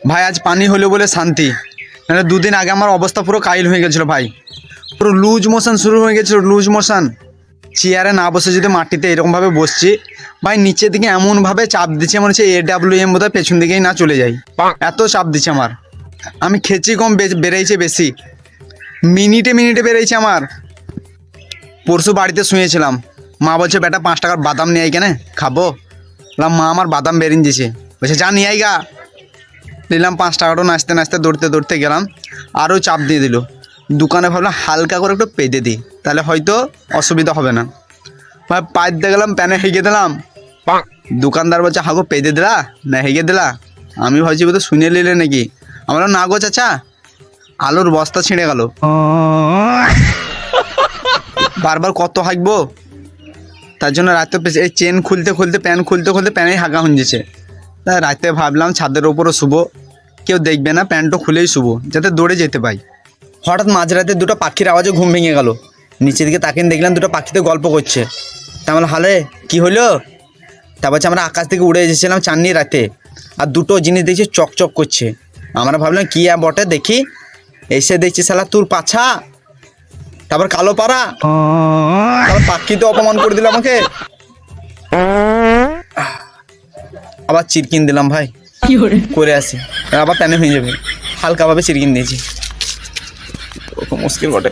ভাই আজ পানি হলো বলে শান্তি, মানে দুদিন আগে আমার অবস্থা পুরো কাইল হয়ে গেছিলো ভাই, পুরো লুজ মোশন শুরু হয়ে গেছিলো, লুজ মোশন। চেয়ারে না বসে যদি মাটিতে এরকমভাবে বসছি ভাই, নিচের দিকে এমনভাবে চাপ দিচ্ছে মনে হচ্ছে AWM বোধহয় পেছন দিকেই না চলে যাই, এত চাপ দিচ্ছে আমার। আমি খেয়েছি কম, বেড়েছে বেশি, মিনিটে মিনিটে বেড়েছে আমার। পরশু বাড়িতে শুয়েছিলাম, মা বলছে বেটা 5 টাকার বাদাম নিয়ে আই কেন খাবো। বললাম মা আমার বাদাম বেরিয়ে দিয়েছে, বলছে যা নিয়ে আই গা। নিলাম 5 টাকাটা, নাচতে নাচতে দৌড়তে দৌড়তে গেলাম, আরও চাপ দিয়ে দিল। দোকানে ভাবলাম হালকা করে একটু পেতে দিই, তাহলে হয়তো অসুবিধা হবে না। ভাই পাইপ দিয়ে গেলাম, প্যানে হেগে দিলাম। দোকানদার বলছে হাগো পেতে দিলা না হেগে দিলা। আমি ভাবছি বোধহয় শুনে নিলে নাকি। আমার না গো চাচা, আলুর বস্তা ছিঁড়ে গেল। বারবার কত হাঁকবো, তার জন্য রাতে এই চেন খুলতে খুলতে প্যান খুলতে খুলতে প্যানেই হাগা হয়েছে। তাই রাতে ভাবলাম ছাদের ওপরও শুবো, কেউ দেখবে না, প্যান্টটা খুলেই শুবো যাতে দৌড়ে যেতে পাই। হঠাৎ মাঝরাতে দুটো পাখির আওয়াজে ঘুম ভেঙে গেল। নিচের দিকে তাকিয়ে দেখলাম দুটো পাখিতে গল্প করছে। তা বললাম হালে কী হলো? তারপর হচ্ছে আমরা আকাশ থেকে উড়ে এসেছিলাম চাঁদনি রাতে, আর দুটো জিনিস দেখছি চকচক করছে। আমরা ভাবলাম কী বটে দেখি, এসে দেখছি শালা তোর পাছা, তারপর কালো পাড়া। তারপর পাখি তো অপমান করে দিল আমাকে। আবার চিরকিন দিলাম ভাই, করে আসি আবার প্যানে হয়ে যাবে। হালকাভাবে চিরকিন দিয়েছি, মুশকিল বটে।